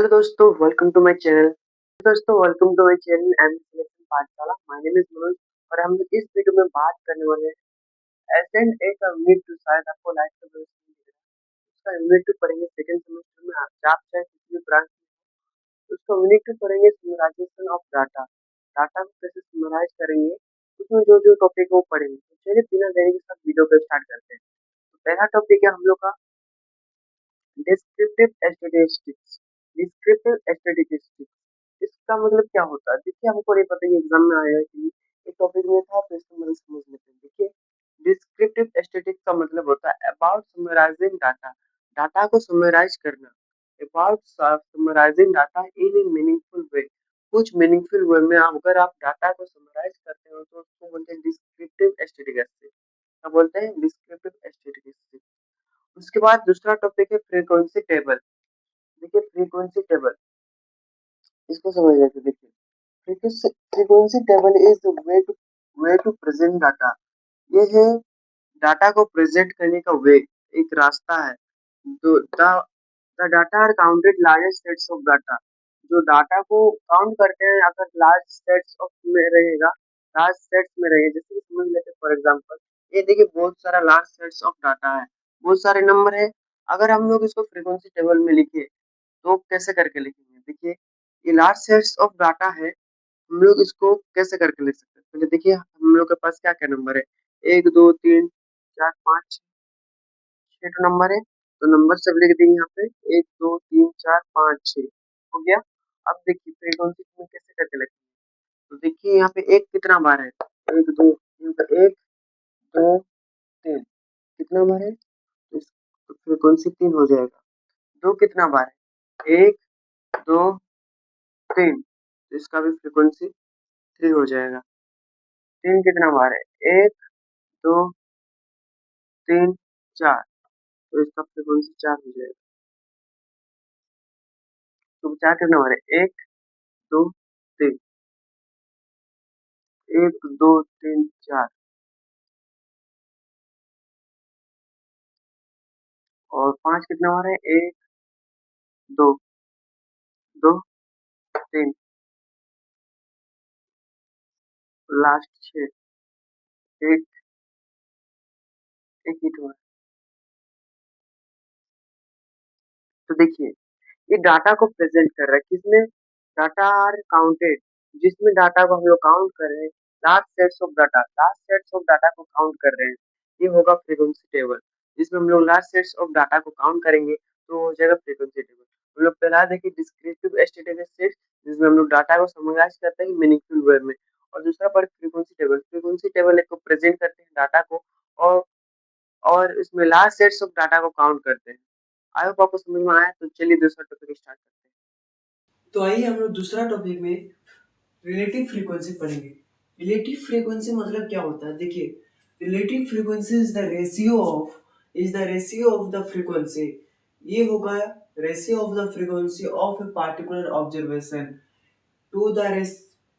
Hello दोस्तों, welcome to my channel. I am selection Pathshala. My name is Manoj और हम लोग इस वीडियो में बात करने वाले हैं एसेंट ए का यूनिट 2। शायद आपको लाइक का उसका यूनिट 2 पढ़ेंगे सेकंड सेमेस्टर में। आप चाहे किसी भी ब्रांच में उसका यूनिट 2 पढ़ेंगे, समराइजेशन ऑफ डाटा। डाटा को कैसे समराइज करेंगे, उसमें जो जो टॉपिक वो पढ़ेंगे। तो चलिए बिना देरी के साथ वीडियो को स्टार्ट करते हैं। तो पहला टॉपिक है हम लोग का डिस्क्रिप्टिव स्टैटिस्टिक्स। डिस्क्रिप्टिव स्टैटिस्टिक्स इसका मतलब क्या होता है? देखिए, हमको नहीं पता, ये एग्जाम में आएगा कि ये टॉपिक में था, तो इसका मतलब समझ लेते हैं। देखिए, डिस्क्रिप्टिव स्टैटिस्टिक्स का मतलब होता है अबाउट समराइजिंग डाटा। डाटा को समराइज करना। About summarising data in a meaningful way. कुछ मीनिंगफुल वे में अगर आप डाटा को समराइज करते हो तो उसको बोलते हैं डिस्क्रिप्टिव स्टैटिस्टिक्स। क्या बोलते हैं? Descriptive statistics. उसके बाद दूसरा टॉपिक है फ्रीक्वेंसी टेबल। देखिए, फ्रीक्वेंसी टेबल इसको समझ लेते हैं। देखिए, frequency table is the way to present data. ये है डाटा को प्रेजेंट करने का वे, एक रास्ता है। The data are counted largest sets of data. जो डाटा को काउंट करते हैं, अगर लार्ज सेट्स ऑफ में रहेगा, लार्ज सेट्स में रहेगा, जैसे कि समझ लेते हैं फॉर एग्जांपल, ये देखिए बहुत सारा लार्ज सेट्स ऑफ डाटा है, बहुत सारे नंबर है। अगर हम लोग इसको फ्रीक्वेंसी टेबल में लिखे तो कैसे करके लिखेंगे? देखिए, ये लार्ज सेट्स ऑफ डाटा है, हम लोग इसको कैसे करके लिख सकते हैं? पहले देखिए, हम लोग के पास क्या क्या नंबर है, 1 2 3 4 5 6 तो नंबर है। तो नंबर सब लिख देंगे यहाँ पे, 1 2 3 4 5 6 हो गया। अब देखिए फ्रीक्वेंसी में कैसे करके लिखेंगे। तो देखिए यहाँ पे एक कितना बार है, एक दो, यहाँ पे 1 2 3 कितना बार है, तो फ्रीक्वेंसी 3 हो जाएगा। दो कितना बार है, 1 2 3, तो इसका भी फ्रीक्वेंसी 3 हो जाएगा। तीन कितना बार है, 1 2 3 4, तो इसका फ्रीक्वेंसी 4 हो जाएगा। तो 4 कितना बार है, 1 2 3, 1 2 3 4, और 5 कितना बार है, 1 2 2 3, लास्ट 6, एक एक ही तो है। तो देखिए, ये डाटा को प्रेजेंट कर रहा है, किसमें? डाटा आर काउंटेड, जिसमें डाटा को हम लोग काउंट कर रहे हैं, लास्ट सेट्स ऑफ डाटा को काउंट कर रहे हैं, ये होगा फ्रीक्वेंसी टेबल। जिसमें हम लोग लास्ट सेट्स ऑफ डाटा को काउंट करेंगे तो हो जाएगा फ्रीक्वेंसी टेबल। हम लोग पहला देखिए डिस्क्रिप्टिव स्टैटिस्टिक्स, जिसमें हम लोग डाटा को समराइज करते हैं मीनिंगफुल वे में। और दूसरा पर फ्रीक्वेंसी टेबल। फ्रीक्वेंसी टेबल एक को प्रेजेंट करते हैं डाटा को, और इसमें लास्ट सेट्स ऑफ डाटा को काउंट करते हैं। आई होप आपको समझ में आया। तो चलिए दूसरा टॉपिक स्टार्ट करते हैं। तो आइए हम लोग दूसरा टॉपिक में रिलेटिव फ्रीक्वेंसी पढ़ेंगे। रिलेटिव फ्रीक्वेंसी मतलब क्या होता है? देखिए, relative frequency is the ratio of the frequency. ये होगा ratio of the frequency of a particular observation to the race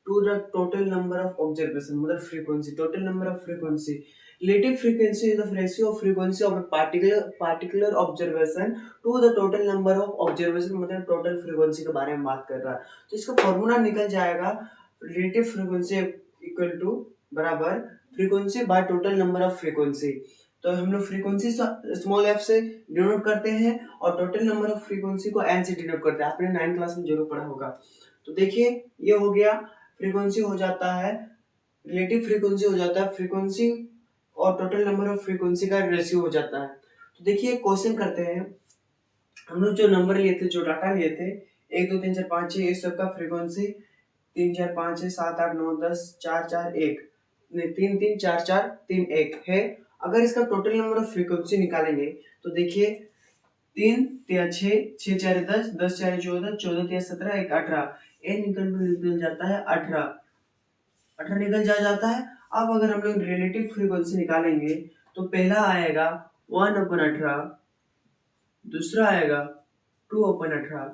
to the total number of observation, मतलब frequency, total number of frequency. Relative frequency is the ratio of frequency of a particular observation to the total number of observation, मतलब total frequency के बारे में बात कर रहा है। तो इसका फॉर्मूला निकल जाएगा, रिलेटिव फ्रीक्वेंसी इक्वल टू बराबर frequency by total number of frequency. तो हम लोग फ्रीक्वेंसी स्मॉल एफ से डिनोट करते हैं और टोटल नंबर ऑफ फ्रीक्वेंसी को एन से डिनोट करते हैं। आपने 9 क्लास में जरूर पढ़ा होगा। तो देखिए, ये हो गया फ्रीक्वेंसी, हो जाता है रिलेटिव फ्रीक्वेंसी, हो जाता है फ्रीक्वेंसी और टोटल नंबर ऑफ फ्रीक्वेंसी का रेशियो हो जाता है। तो देखिए क्वेश्चन करते हैं। हम लोग जो नंबर लिए थे, जो डाटा लिए थे, 1 2 3 4 5 6, इस सब का फ्रीक्वेंसी 3 4 5 6 7 8 9 10 4 4 1, नहीं 3 3 4 4 3 1 है। अगर इसका टोटल नंबर ऑफ फ्रीक्वेंसी निकालेंगे तो देखिए, 3 6 6 4 10, 10 4 14, 14 17, 18, ए निकल जाता है 18, 18 निकल जाता है। अब अगर हम लोग रिलेटिव फ्रीक्वेंसी निकालेंगे तो पहला आएगा 1/18, दूसरा आएगा 2/18,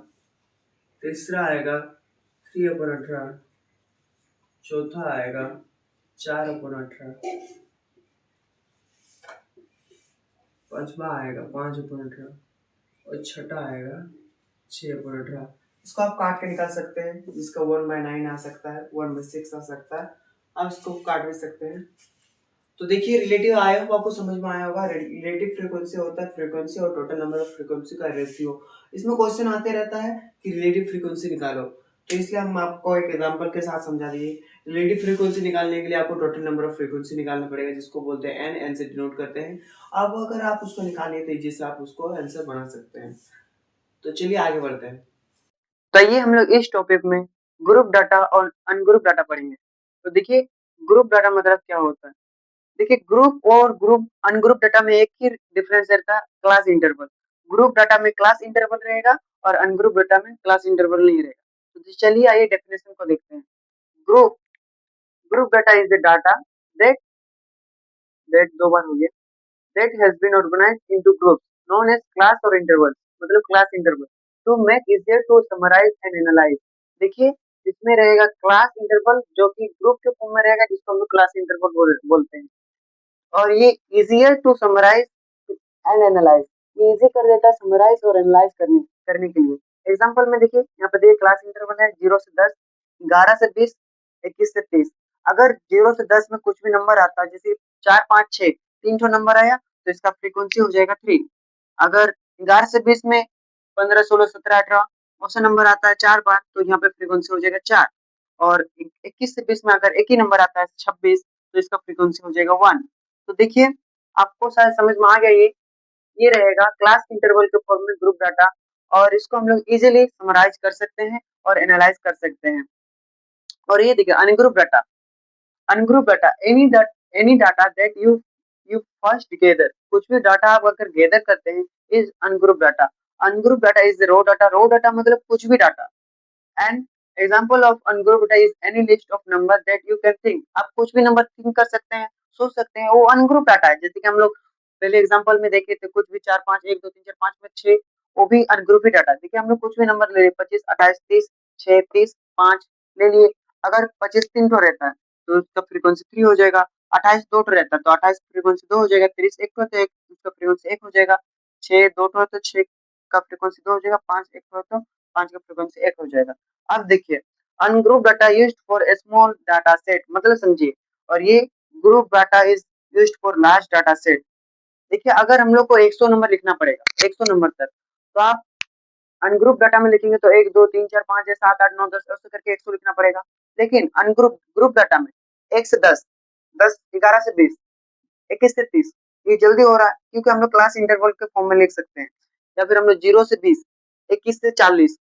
तीसरा आएगा 3/18, चौथा आएगा 4/18, पांचवा आएगा 5/18 और छठा आएगा 6/18। इसको आप काट के निकाल सकते हैं, जिसका 1/9 आ सकता है, 1/6 आ सकता है, आप इसको काट भी सकते हैं। तो देखिए रिलेटिव आया होगा, आपको समझ में आया होगा। रिलेटिव फ्रीक्वेंसी होता है फ्रीक्वेंसी और टोटल नंबर ऑफ फ्रीक्वेंसी का रेशियो। इसमें क्वेश्चन आते रहता है कि रिलेटिव फ्रीक्वेंसी निकालो, तो इसलिए हम आपको एक एग्जांपल के साथ समझा दिए। रिलेटिव फ्रीक्वेंसी निकालने के लिए आपको टोटल नंबर ऑफ फ्रीक्वेंसी निकालना पड़ेगा, जिसको बोलते हैं एन, एन से डिनोट करते हैं। अब अगर आप उसको निकालिए तेजी से, आप उसको आंसर बना सकते हैं। तो चलिए आगे बढ़ते हैं। तो ये हम लोग इस टॉपिक में ग्रुप डाटा और अनग्रुप डाटा पढ़ेंगे। तो देखिए ग्रुप डाटा मतलब क्या होता है। देखिए ग्रुप और ग्रुप अनग्रुप डाटा में एक ही डिफरेंस रहता है, क्लास इंटरवल। ग्रुप डाटा में क्लास इंटरवल रहेगा और अनग्रुप डाटा में क्लास इंटरवल नहीं रहेगा। तो चलिए आइए डेफिनेशन को देखते हैं। Group group data is the data that that दो बार हो गया, that has been organised into groups known as class और इंटरवल, मतलब class interval to make easier to summarise and analyse. देखिए इसमें रहेगा क्लास इंटरवल जो कि ग्रुप के फॉर्म में रहेगा, जिसको हम लोग क्लास इंटरवल बोलते हैं। और ये easier to summarise and analyse, ये इजी कर देता है समराइज और एनालाइज करने के लिए। एग्जांपल में देखिए यहाँ पे देखिए क्लास इंटरवल है 0 से 10, 11 से 20, 21 से 30। अगर 0 से 10 में कुछ भी नंबर आता है, जैसे 4, 5, 6, तीन ठो नंबर आया, तो इसका फ्रीक्वेंसी हो जाएगा 3। अगर 11 से 20 में 15, 16, 17, 18 ऐसा नंबर आता है 4 बार, तो यहाँ पे फ्रीक्वेंसी हो जाएगा 4। और 21 से 20 में अगर एक ही नंबर आता है 26, तो इसका फ्रीक्वेंसी हो जाएगा 1। तो देखिए आपको शायद समझ में आ गया। ये रहेगा क्लास इंटरवल के फॉर्म में ग्रुप डाटा, और इसको हम लोग इजीली समराइज कर सकते हैं और एनालाइज कर सकते हैं। और ये देखिए ungroup data any data that you first gather, कुछ भी डाटा आप अगर गैदर करते हैं is ungroup data. Ungroup data is raw data मतलब कुछ भी डाटा। And example of ungroup data is any list of number that you can think, आप कुछ भी नंबर थिंक कर सकते हैं, सोच सकते हैं, वो अनग्रुप डाटा है। जैसे कि हम लोग पहले एग्जाम्पल में देखे थे, कुछ भी 4, 5, 1, 2, 3, 4, 5 में 6, वो भी अनग्रुप ही डाटा है। देखिए हम लोग कुछ भी नंबर ले लिए, 25, 28, 30, 6, 30, 5 ले लिए। अगर 25 तीन ठो रहता है तो उसका फ्रीक्वेंसी 3 हो जाएगा। 28 दो ठो रहता है तो 28 फ्रीक्वेंसी 2 हो जाएगा। 30 एक ठो है तो एक उसका फ्रीक्वेंसी 1 हो जाएगा। 6 दो ठो है तो 6 का फ्रीक्वेंसी 2 हो जाएगा। 5 एक ठो है तो 5 का फ्रीक्वेंसी 1 हो जाएगा। अब देखिए ungroup data used for a small data set, मतलब समझिए। और ये group data is used for large data set. देखिए अगर हम लोग को 100 नंबर लिखना पड़ेगा, 100 नंबर तक, तो आप अनग्रुप डाटा में लिखेंगे तो 1, 2, 3, 4, 5, 6, 7, 8, 9, 10 ऐसे करके 100 लिखना पड़ेगा। लेकिन अनग्रुप ग्रुप डाटा में 1 से 10, 10, 11 से 20, 21 से 30, ये जल्दी हो रहा है क्योंकि हम लोग क्लास इंटरवल के फॉर्म में लिख सकते हैं। या फिर हम लोग 0 से 20, 21 से 40,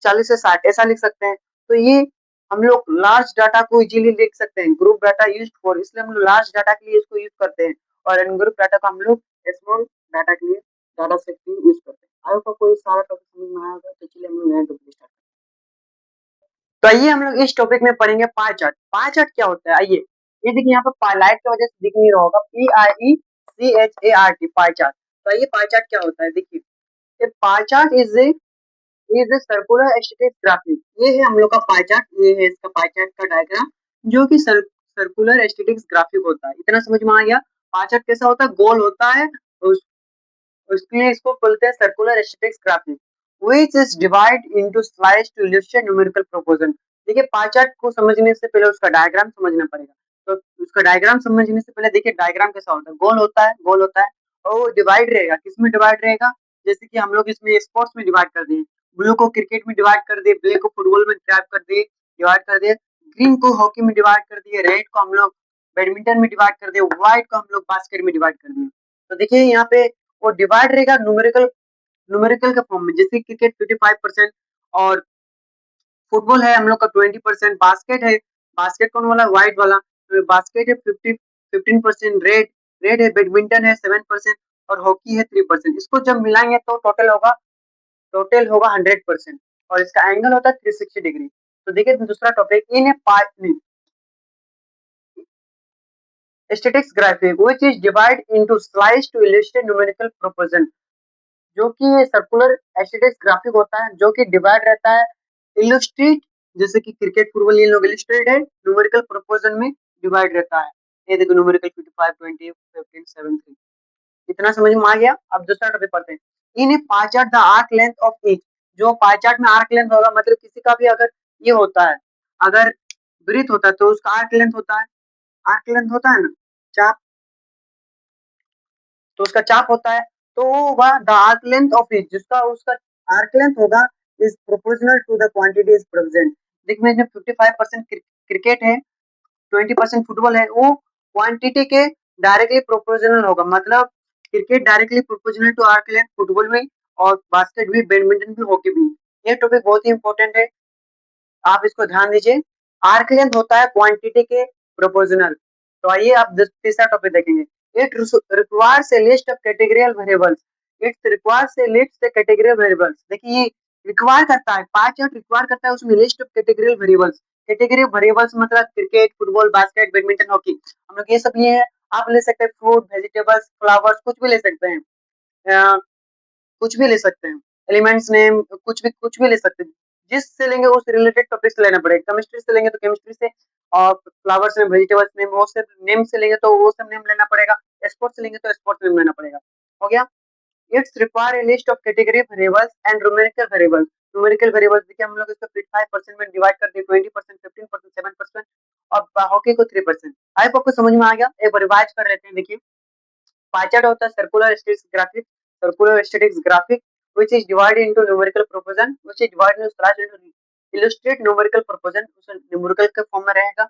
40 से 60 ऐसा लिख सकते हैं। तो ये हम लोग लार्ज डाटा को इजीली लिख सकते हैं। ग्रुप डाटा यूज फॉर, इसलिए हम लोग लार्ज डाटा के लिए इसको यूज करते हैं। और अनग्रुप डाटा को हम लोग स्मॉल डाटा के लिए डाटा सेट के लिए यूज करते हैं। आई होप कोई सारा टॉपिक समझ में आया होगा। तो चलिए हम लोग नया टॉपिक स्टार्ट। तो आइए हम लोग इस टॉपिक में पढ़ेंगे पाई चार्ट। पाई चार्ट क्या होता है, आइए। ये देखिए यहाँ पे लाइट की वजह से दिख नहीं रहा होगा, PIECHART, पाई चार्ट। तो आइए पाई चार्ट क्या होता है, देखिए। ये pie chart is a circular static graphic. ये है हम लोग का पाई चार्ट, ये है इसका पाई चार्ट का डायग्राम, जो कि सर्कुलर स्टैटिक ग्राफिक होता है। इतना समझ में आ गया। पाई चार्ट कैसा होता है, गोल होता है। उसके लिए इसको बोलते हैं circular static graphic, which is divide into slice to illustrate numerical proportion. देखिए पाई चार्ट को समझने से पहले उसका डायग्राम समझना पड़ेगा। तो उसका डायग्राम समझने से पहले देखिए डायग्राम कैसा होता है, गोल होता है। और वो डिवाइड रहेगा, किसमें डिवाइड रहेगा, जैसे कि हम लोग इसमें स्पोर्ट्स में डिवाइड कर दिए। ब्लू को क्रिकेट में डिवाइड कर दिए, ब्लैक को फुटबॉल में डिवाइड कर दिए, ग्रीन को हॉकी में डिवाइड कर दिए, रेड को हम लोग बैडमिंटन में डिवाइड कर दिए, व्हाइट को हम लोग बास्केट में डिवाइड कर दिए। तो देखिए यहाँ पे वो डिवाइड रहेगा न्यूमेरिकल न्यूमेरिकल के फॉर्म में। जैसे क्रिकेट 55% और फुटबॉल है हम लोग का 20%, बास्केट है, बास्केट कौन वाला, व्हाइट वाला, तो बास्केट है 15%, रेड है, बैडमिंटन है 7% और हॉकी है 3%। इसको जब मिलाएंगे तो टोटल होगा 100%। और इसका एंगल होता है 360 डिग्री। तो देखिए दूसरा topic in a part statics graphic which is divide into slice to illustrate numerical proportion, जो कि ये सर्कुलर एसिडिक ग्राफिक होता है, जो कि डिवाइड रहता है इलस्ट्रेट, जैसे कि क्रिकेट फुटबॉल ये लोग इलस्ट्रेट है, न्यूमेरिकल प्रोपोर्शन में डिवाइड रहता है। ये देखो न्यूमेरिकल 55, 20, 15, 7, 3। इतना समझ में आ गया। अब दूसरा टॉपिक पढ़ते हैं। In a pie chart the arc length of each, जो पाई चार्ट में आर्क लेंथ होगा, मतलब किसी का भी अगर ये होता है, अगर ब्रीथ होता है तो उसका आर्क लेंथ होता है, आर्क लेंथ होता है ना, चाप, तो उसका चाप होता है, तो वो होगा the arc length of it, जिसका उसका आर्क लेंथ होगा is proportional to the quantity is present. देखिए इसमें 55% क्रिकेट है, 20% फुटबॉल है, वो क्वांटिटी के डायरेक्टली प्रोपोर्शनल होगा, मतलब cricket directly proportional to arc length football में, और बास्केट भी, बैडमिंटन भी, हॉकी भी। ये टॉपिक बहुत ही इंपॉर्टेंट है, आप इसको ध्यान दीजिए। आर्क लेंथ होता है क्वांटिटी के प्रोपोर्शनल। तो आइए आप तीसरा टॉपिक देखेंगे। It requires a list of categorical variables. It requires a list of categorical variables. देखिए ये रिक्वायर करता है, पाई चार्ट रिक्वायर करता है उसमें list of categorical variables. Category variables मतलब cricket, football, basket, badminton, hockey, हम लोग ये सब लिए हैं। आप ले सकते हैं फ्रूट, वेजिटेबल्स, फ्लावर्स, कुछ भी ले सकते हैं, कुछ भी ले सकते हैं, एलिमेंट्स नेम, कुछ भी ले सकते हैं, जिससे लेंगे उस रिलेटेड टॉपिक से लेना पड़ेगा। केमिस्ट्री से लेंगे तो केमिस्ट्री से, और फ्लावर्स नेम, वेजिटेबल्स नेम, वो सब नेम से लेंगे तो वो सब नेम लेना पड़ेगा, स्पोर्ट्स से लेंगे तो स्पोर्ट्स नेम लेना पड़ेगा। हो गया। It's require a list of category variables and numerical variables. Numerical variables देखिए हम लोग इसको 5% में डिवाइड कर दिए, 20%, 15%, 7%, और हॉकी को 3%। आई होप आपको समझ में आ गया। एक बार रिवाइज कर लेते हैं। देखिए पाई चार्ट होता है circular statics graphic which is divided into numerical proportion, which is divided into slash into illustrate numerical proportion, उसे numerical के फॉर्म में रहेगा।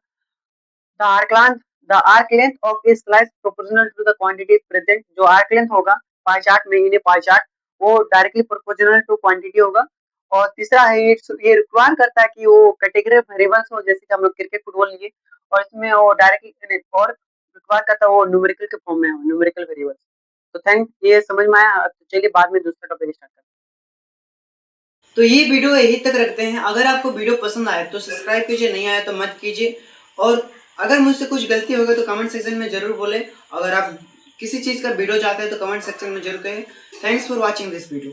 The arc length of a slice proportional to the quantity present। जो arc length होगा पाई chart में, इन pie chart, वो directly proportional to quantity होगा। और तीसरा है ये रिक्वायर करता है कि वो कैटेगरी वेरिएबल्स हो, जैसे कि हम लोग क्रिकेट, फुटबॉल लिए, और इसमें वो डायरेक्टली, और रिक्वायर करता है वो न्यूमेरिकल के फॉर्म में हो, न्यूमेरिकल वेरिएबल्स। तो थैंक, ये समझ में आया। तो चलिए बाद में दूसरा टॉपिक स्टार्ट करते हैं। तो ये वीडियो यहीं तक रखते हैं। अगर आपको वीडियो पसंद आए तो सब्सक्राइब कीजिए, नहीं आया तो मत कीजिए। और अगर मुझसे कुछ गलती होगी तो कमेंट सेक्शन में जरूर बोले। अगर आप किसी चीज़ का वीडियो चाहते हैं तो कमेंट सेक्शन में जरूर कहें। Thanks for watching this video.